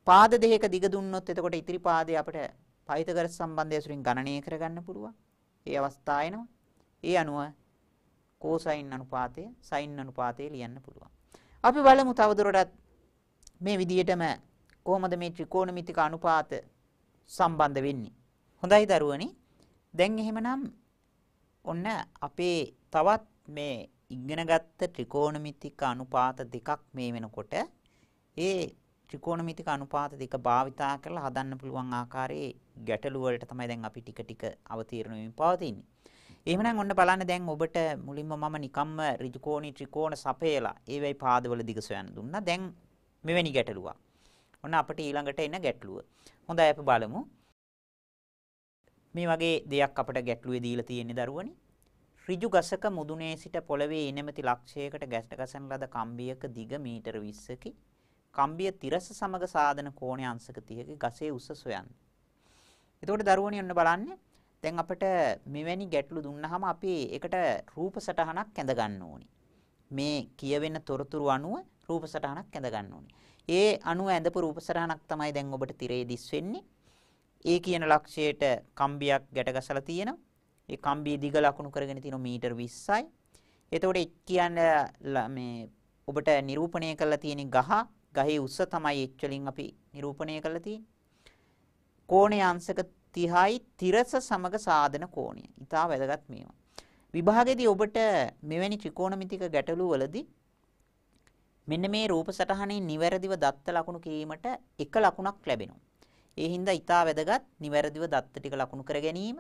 [SPEAKER 1] පාද දෙකක දිග දුන්නොත් එතකොට ඉතිරි පාදේ අපිට පයිතගරස් සම්බන්ධය සුරින් ගණනය කරගන්න පුළුවන්. ඒ අවස්ථාව එනවා. ඒ අනුව cosine අනුපාතය, sin අනුපාතය ලියන්න පුළුවන්. අපි බලමු තවදුරටත් මේ විදිහටම කොහොමද මේ ත්‍රිකෝණමිතික අනුපාත සම්බන්ධ වෙන්නේ. හොඳයි දරුවනි. දැන් එහෙමනම් ඔන්න අපේ තවත් මේ ඉගෙනගත්ත ත්‍රිකෝණමිතික අනුපාත දෙකක් මේ වෙනකොට ඒ ත්‍රිකෝණමිතික අනුපාත දෙක භාවිතා කරලා හදන්න පුළුවන් ආකාරයේ ගැටලු වලට තමයි දැන් අපි ටික ටික අවතීර්ණ වෙමින් පවතින්නේ. එහෙමනම් ඔන්න බලන්න දැන් ඔබට මුලින්ම මම නිකම්ම ඍජුකෝණී ත්‍රිකෝණ සපයලා ඒවයි පාදවල දිග සොයන්න දුන්නා. දැන් මෙවැනි ගැටලුවක්. ඔන්න අපිට ඊළඟට එන ගැටලුව. හොඳයි අපි බලමු. මේ වගේ දෙයක් අපිට ගැටලුවේ දීලා තියෙන්නේ දරුවනි. ඍජු ගසක මුදුනේ සිට පොළවේ ඉනමැති ලක්ෂයකට ගැට ගසන ලද කම්බියක දිග මීටර 20කි. කම්බිය තිරස සමග සාධන කෝණය අංශක 30කි. ගසේ උස සොයන්න. එතකොට දරුවනි ඔන්න බලන්න. දැන් අපිට මෙවැනි ගැටලු දුන්නාම අපි ඒකට රූප සටහනක් ඇඳ ගන්න ඕනි. මේ කියවෙන තොරතුරු අනුව රූප සටහනක් ඇඳ ගන්න ඕනි. ඒ අනුව ඇඳපු රූප සටහනක් තමයි දැන් ඔබට තිරේ දිස් වෙන්නේ. ඒ කියන ලක්ෂයට කම්බියක් ගැට ගසලා තියෙනවා. ඒ කම්බිය දිග ලකුණු කරගෙන තියෙන මීටර 20යි. එතකොට එක් කියන්නේ මේ ඔබට නිරූපණය කරලා තියෙන ගහේ උස තමයි එච් වලින් අපි නිරූපණය කරලා තියෙන්නේ. කෝණය අංශක 30යි තිරස සමග සාධන කෝණය. ඉතා වැදගත් මේවා. විභාගයේදී ඔබට මෙවැනි ත්‍රිකෝණමිතික ගැටලු වලදී මෙන්න මේ රූප සටහනේ නිවැරදිව දත්ත ලකුණු කිරීමට එක ලකුණක් ලැබෙනවා. ඒ හින්දා ඊටා වැදගත් නිවැරදිව දත්ත ටික ලකුණු කර ගැනීම.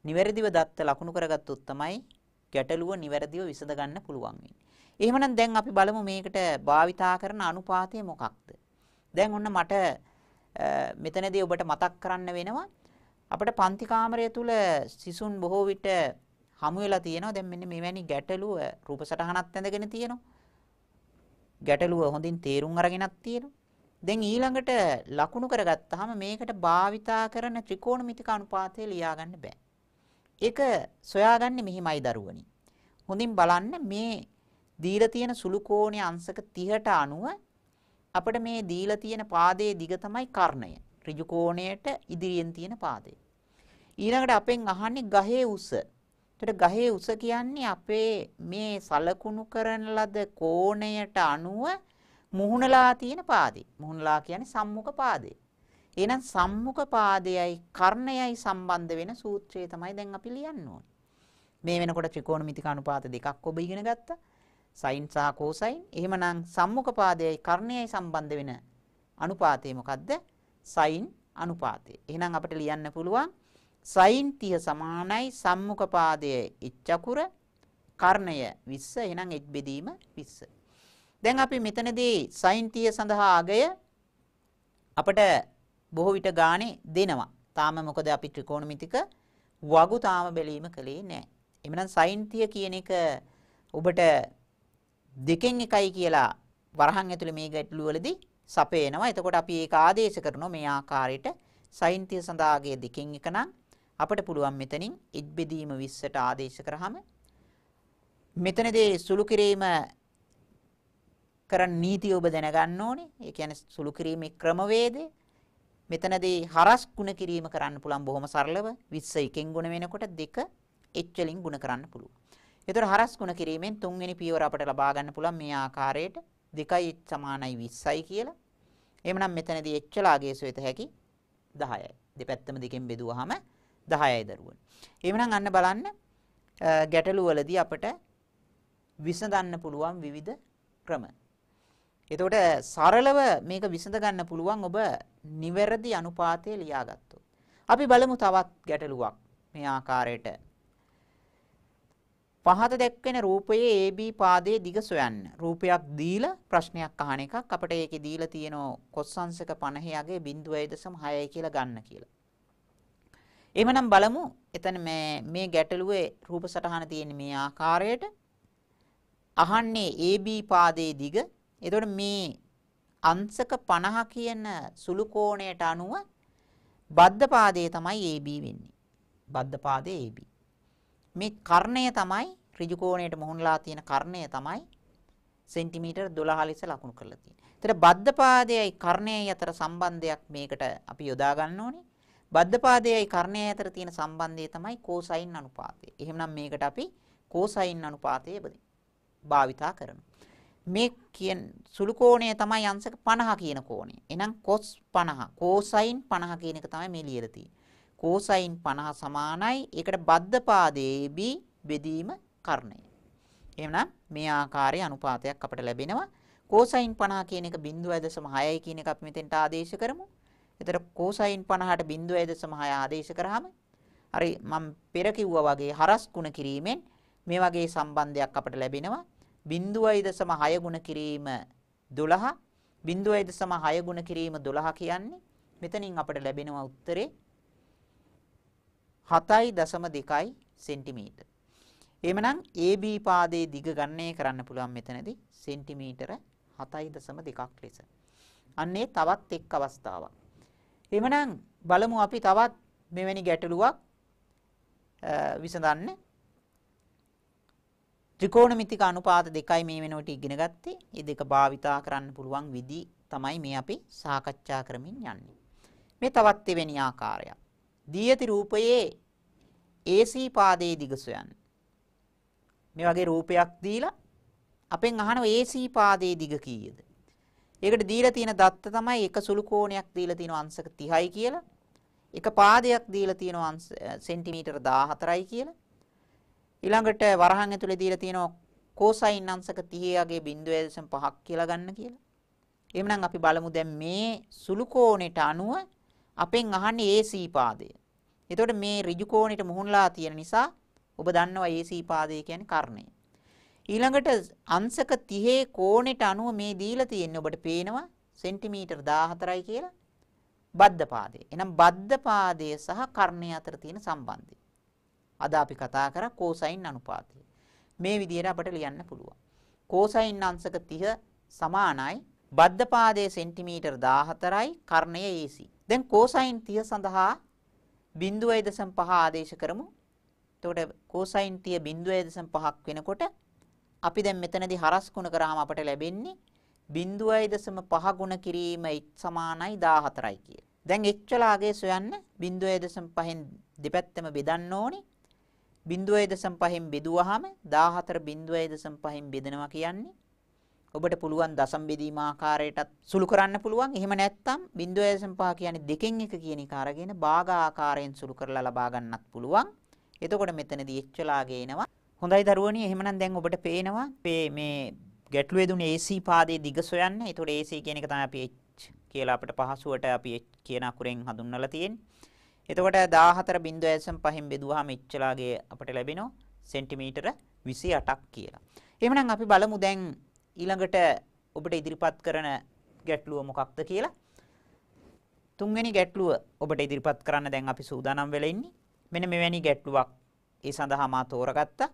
[SPEAKER 1] නිවැරදිව දත්ත ලකුණු කරගත්තොත් තමයි ගැටලුව නිවැරදිව විසඳ ගන්න පුළුවන් වෙන්නේ. එහෙමනම් දැන් අපි බලමු මේකට භාවිතා කරන අනුපාතය මොකක්ද? දැන් ඔන්න මට මෙතනදී ඔබට මතක් කරන්න වෙනවා අපේ පන්ති කාමරය තුල සිසුන් බොහෝ විට හමු වෙලා තියෙනවා. දැන් මෙන්න මෙවැනි ගැටලුව රූප සටහනක් ඇඳගෙන තියෙනවා. ගැටලුව හොඳින් තේරුම් අරගෙනක් තියෙනවා. දැන් ඊළඟට ලකුණු කරගත්තාම මේකට භාවිතා කරන ත්‍රිකෝණමිතික අනුපාතය ලියා ගන්න බෑ. ඒක සොයාගන්නේ මෙහිමයි දරුවනි. හොඳින් බලන්න මේ දීලා තියෙන සුළු කෝණයේ අංශක 30ට අනුව අපිට මේ දීලා තියෙන පාදයේ දිග තමයි කර්ණය. ඍජු කෝණයට ඉදිරියෙන් තියෙන පාදය. ඊළඟට අපෙන් අහන්නේ ගහේ උස. එතකොට ගහේ උස කියන්නේ අපේ මේ සලකුණු කරන ලද කෝණයට අනුව මුහුණලා තියෙන පාදේ. මුහුණලා කියන්නේ සම්මුඛ පාදේ. එහෙනම් සම්මුඛ පාදයයි කර්ණයයි සම්බන්ධ වෙන සූත්‍රය තමයි දැන් අපි ලියන්න ඕනේ. මේ වෙනකොට ත්‍රිකෝණමිතික අනුපාත දෙකක් ඔබ ඉගෙන ගත්තා. sin සහ cosine. එහෙමනම් සම්මුඛ පාදයයි කර්ණයයි සම්බන්ධ වෙන අනුපාතය මොකද්ද? sin අනුපාතය. එහෙනම් අපිට ලියන්න පුළුවන් sin 30 සමානයි සම්මුඛ පාදයේ h අකුර කර්ණය 20. එහෙනම් h බෙදීම 20. දැන් අපි මෙතනදී sin 30 සඳහා අගය අපිට බොහෝ විට ගානේ දෙනවා. තාම මොකද අපි ත්‍රිකෝණමිතික වගු තාම බැලීම කළේ නැහැ. එhmenan sin 30 කියන එක ඔබට දෙකෙන් එකයි කියලා වරහන් ඇතුලේ මේ ගැටලු වලදී සපේනවා. එතකොට අපි ඒක ආදේශ කරනවා මේ ආකාරයට sin 30 සඳහා අගය දෙකෙන් එක නම් අපිට පුළුවන් මෙතනින් h බෙදීම 20ට ආදේශ කරාම මෙතනදී සුළු කිරීම කරන නීතිය ඔබ දැනගන්න ඕනේ. ඒ කියන්නේ සුළු කිරීමේ ක්‍රමවේදය. මෙතනදී හරස් ගුණ කිරීම කරන්න පුළුවන් බොහොම සරලව 20 එකෙන් ගුණ වෙනකොට 2 h වලින් ගුණ කරන්න පුළුවන්. ඒතර හරස් ගුණ කිරීමෙන් තුන්වෙනි පියවර අපට ලබා ගන්න පුළුවන් මේ ආකාරයට 2h සමානයි 20යි කියලා. එහෙමනම් මෙතනදී h ලාගේ සොයත හැකි 10යි. දෙපැත්තම දෙකෙන් බෙදුවාම 10යි දරුවනේ. එහෙමනම් අන්න බලන්න ගැටලු වලදී අපට විසඳන්න පුළුවන් විවිධ ක්‍රම. එතකොට සරලව මේක විසඳ ගන්න පුළුවන් ඔබ නිවැරදි අනුපාතය ලියාගත්තොත්. අපි බලමු තවත් ගැටලුවක් මේ ආකාරයට. පහත දැක්වෙන රූපයේ AB පාදයේ දිග සොයන්න. රූපයක් දීලා ප්‍රශ්නයක් අහන එකක්. අපිට ඒකේ දීලා තියෙන කොස්සංශක 50 යගේ 0.6යි කියලා ගන්න කියලා. එහෙමනම් බලමු එතන මේ ගැටලුවේ රූප සටහන තියෙන මේ ආකාරයට. අහන්නේ AB පාදයේ දිග. එතකොට මේ අංශක 50 කියන සුළු කෝණයට අනුව බද්ධ පාදයේ තමයි AB වෙන්නේ. බද්ධ පාදයේ AB. මේ කර්ණය තමයි ඍජු කෝණයට මුහුණලා තියෙන කර්ණය තමයි සෙන්ටිමීටර් 12 ලෙස ලකුණු කරලා තියෙන්නේ. ඒතර බද්ධ පාදයයි කර්ණයයි අතර සම්බන්ධයක් මේකට අපි යොදා ගන්න ඕනේ. බද්ධ පාදයයි කර්ණයයි අතර තියෙන සම්බන්ධය තමයි කෝසයින් අනුපාතය. එහෙනම් මේකට අපි කෝසයින් අනුපාතය භාවිතා කරනවා. මේ කියන සුළු කෝණය තමයි අංශක 50 කියන කෝණය. එහෙනම් cos 50 cosine 50 කියන එක තමයි මේ ලියලා තියෙන්නේ. cosine 50 සමානයි ඒකට බද්ධ පාදයේ AB බෙදීම කර්ණය. එහෙනම් මේ ආකාරයේ අනුපාතයක් අපට ලැබෙනවා. cosine 50 කියන එක 0.6යි කියන එක අපි මෙතෙන්ට ආදේශ කරමු. එතකොට cosine 50ට 0.6 ආදේශ කරාම හරි මම පෙර කිව්වා වගේ හරස් ගුණ කිරීමෙන් මේ වගේ සම්බන්ධයක් අපට ලැබෙනවා. 0.6 ගුණ කිරීම 12 0.6 ගුණ කිරීම 12 කියන්නේ මෙතනින් අපට ලැබෙනවා උත්තරේ 7.2 සෙන්ටිමීටර්. එහෙමනම් AB පාදයේ දිග ගණනය කරන්න පුළුවන් මෙතනදී සෙන්ටිමීටර 7.2ක් ලෙස. අන්නේ තවත් එක් අවස්ථාවක්. එහෙමනම් බලමු අපි තවත් මෙවැනි ගැටලුවක් විසඳන්න. ත්‍රිකෝණමිතික අනුපාත දෙකයි මේ වෙනකොට ඉගෙන ගත්තේ. මේ දෙක භාවිතා කරන්න පුළුවන් විදි තමයි මේ අපි සාකච්ඡා කරමින් යන්නේ. මේ තවත් එවැනි ආකාරයක්. දී ඇති රූපයේ AC පාදයේ දිග සොයන්න. මේ වගේ රූපයක් දීලා අපෙන් අහනවා AC පාදයේ දිග කීයද? ඒකට දීලා තියෙන දත්ත තමයි එක සුළු කෝණයක් දීලා තියෙනවා අංශක 30යි කියලා. එක පාදයක් දීලා තියෙනවා සෙන්ටිමීටර 14යි කියලා. ඊළඟට වරහන් ඇතුලේ දීලා තියෙනවා cosine අංශක 30 යගේ 0.5ක් කියලා ගන්න කියලා. එහෙනම් අපි බලමු දැන් මේ සුළු කෝණයට අනුව අපෙන් අහන්නේ AC පාදය. එතකොට මේ ඍජු කෝණයට මුහුණලා තියෙන නිසා ඔබ දන්නවා AC පාදය කියන්නේ කර්ණය. ඊළඟට අංශක 30 කෝණයට අනුව මේ දීලා තියෙන්නේ ඔබට පේනවා සෙන්ටිමීටර් 14යි කියලා බද්ධ පාදය. එහෙනම් බද්ධ පාදය සහ කර්ණය අතර තියෙන සම්බන්ධය. අද අපි කතා කරා cosine අනුපාතය. මේ විදිහට අපිට ලියන්න පුළුවන්. cosine අංශක 30 සමානයි බද්ධ පාදයේ සෙන්ටිමීටර් 14යි කර්ණය AC. දැන් cosine 30 සඳහා 0.5 ආදේශ කරමු. එතකොට cosine 30 0.5ක් වෙනකොට අපි දැන් මෙතනදී හරස් ගුණ කරාම අපට ලැබෙන්නේ 0.5 ගුණ කිරීම h සමානයි 14යි කිය. දැන් h වලාගේ සොයන්න 0.5න් දෙපැත්තම බෙදන්න ඕනේ. 0.5න් බෙදුවාම 14 0.5න් බෙදනවා කියන්නේ ඔබට පුළුවන් දශම බෙදීම ආකාරයටත් සුළු කරන්න පුළුවන්. එහෙම නැත්නම් 0.5 කියන්නේ දෙකෙන් එක කියන එක අරගෙන භාග ආකාරයෙන් සුළු කරලා ලබා ගන්නත් පුළුවන්. එතකොට මෙතනදී h වලාගේ එනවා. හොඳයි දරුවනි, එහෙමනම් දැන් ඔබට පේනවා මේ ගැටලුවේ දුන්නේ AC පාදයේ දිග සොයන්න. එතකොට AC කියන එක තමයි අපි h කියලා අපිට පහසුවට අපි h කියන අකුරෙන් හඳුන්වලා තියෙන්නේ. එතකොට 14.5න් බෙදුවාම h වලාගේ අපිට ලැබෙනවා සෙන්ටිමීටර 28ක් කියලා. එහෙමනම් අපි බලමු දැන් ඊළඟට ඔබට ඉදිරිපත් කරන ගැටලුව මොකක්ද කියලා. තුන්වෙනි ගැටලුව ඔබට ඉදිරිපත් කරන්න දැන් අපි සූදානම් වෙලා ඉන්නේ. මෙන්න මෙවැනි ගැටලුවක් ඒ සඳහා මා තෝරගත්තා.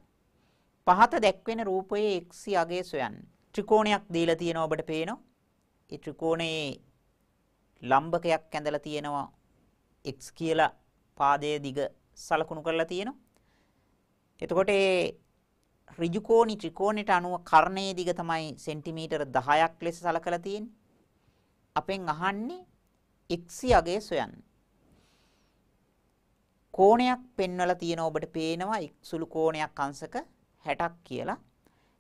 [SPEAKER 1] පහත දැක්වෙන රූපයේ x අගය සොයන්න. ත්‍රිකෝණයක් දීලා තියෙනවා ඔබට පේනවා. ඒ ත්‍රිකෝණයේ ලම්බකයක් ඇඳලා තියෙනවා x කියලා පාදයේ දිග සලකුණු කරලා තියෙනවා. එතකොට ඒ ඍජුකෝණී ත්‍රිකෝණයට අනුව කර්ණයේ දිග තමයි සෙන්ටිමීටර 10ක් ලෙස සලකලා තියෙන්නේ. අපෙන් අහන්නේ x අගය සොයන්න. කෝණයක් පෙන්වලා තියෙන ඔබට පේනවා සුළු කෝණයක් අංශක 60ක් කියලා.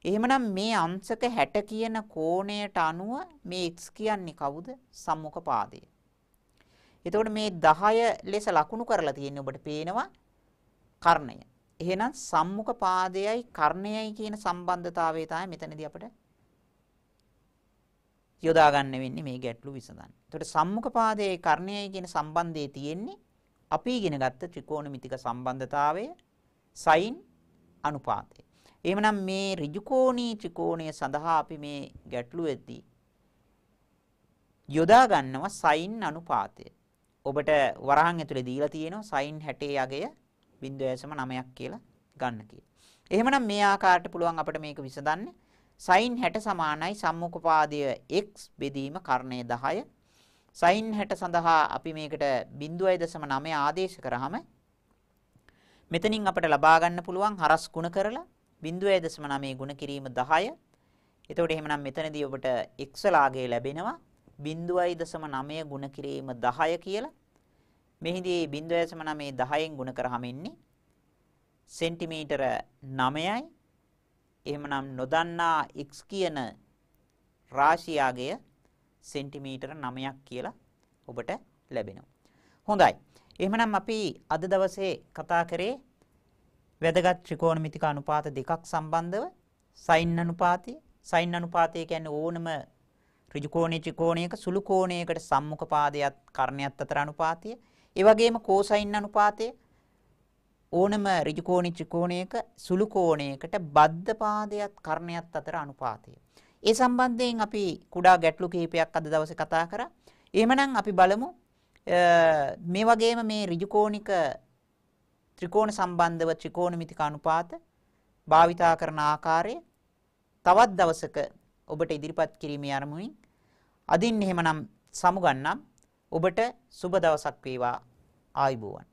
[SPEAKER 1] එහෙමනම් මේ අංශක 60 කියන කෝණයට අනුව මේ x කියන්නේ කවුද? සම්මුඛ පාදය. එතකොට මේ 10 ලෙස ලකුණු කරලා තියෙන්නේ ඔබට පේනවා කර්ණය. එහෙනම් සම්මුඛ පාදයයි කර්ණයයි කියන සම්බන්ධතාවය තමයි මෙතනදී අපිට යොදා ගන්න වෙන්නේ මේ ගැටලු විසඳන්න. එතකොට සම්මුඛ පාදයේ කර්ණයයි කියන සම්බන්ධයේ තියෙන්නේ අපි ඉගෙන ගත්ත ත්‍රිකෝණමිතික සම්බන්ධතාවය sin අනුපාතය. එහෙමනම් මේ ඍජුකෝණී ත්‍රිකෝණය සඳහා අපි මේ ගැටලුවේදී යොදා ගන්නවා sin අනුපාතය. ඔබට වරහන් ඇතුලේ දීලා තියෙනවා sin 60 අගය 0.9ක් කියලා ගන්න කියලා. එහෙමනම් මේ ආකාරයට පුළුවන් අපිට මේක විසඳන්න. sin 60 සමානයි සම්මුඛ පාදය x බෙදීම කර්ණය 10. sin 60 සඳහා අපි මේකට 0.9 ආදේශ කරාම මෙතනින් අපිට ලබා ගන්න පුළුවන් හරස් ගුණ කරලා 0.9 ගුණ කිරීම 10. එතකොට එහෙමනම් මෙතනදී ඔබට x ලාගේ ලැබෙනවා 0.9 ගුණ කිරීම 10 කියලා. මෙහිදී 0.9 10න් ගුණ කරාම ඉන්නේ සෙන්ටිමීටර 9යි. එහෙමනම් නොදන්නා x කියන රාශියාගය සෙන්ටිමීටර 9ක් කියලා ඔබට ලැබෙනවා. හොඳයි. එහෙමනම් අපි අද දවසේ කතා කරේ වැදගත් ත්‍රිකෝණමිතික අනුපාත දෙකක් සම්බන්ධව sin අනුපාතය. sin අනුපාතය කියන්නේ ඕනම ඍජුකෝණී ත්‍රිකෝණයක සුළු කෝණයකට සම්මුඛ පාදයක් කර්ණයක් අතර අනුපාතය. ඒ වගේම cosine අනුපාතය ඕනම ඍජුකෝණී ත්‍රිකෝණයක සුළු කෝණයකට බද්ධ පාදයක් කර්ණයක් අතර අනුපාතය. ඒ සම්බන්ධයෙන් අපි කුඩා ගැටලු කිහිපයක් අද දවසේ කතා කරා. එහෙමනම් අපි බලමු මේ වගේම මේ ඍජුකෝණික ත්‍රිකෝණ සම්බන්ධව ත්‍රිකෝණමිතික අනුපාත භාවිතා කරන ආකාරය තවත් දවසක ඔබට ඉදිරිපත් කිරීමේ අරමුණින් අදින් එහෙමනම් සමුගන්නම්. ඔබට සුබ දවසක් වේවා. ආයුබෝවන්.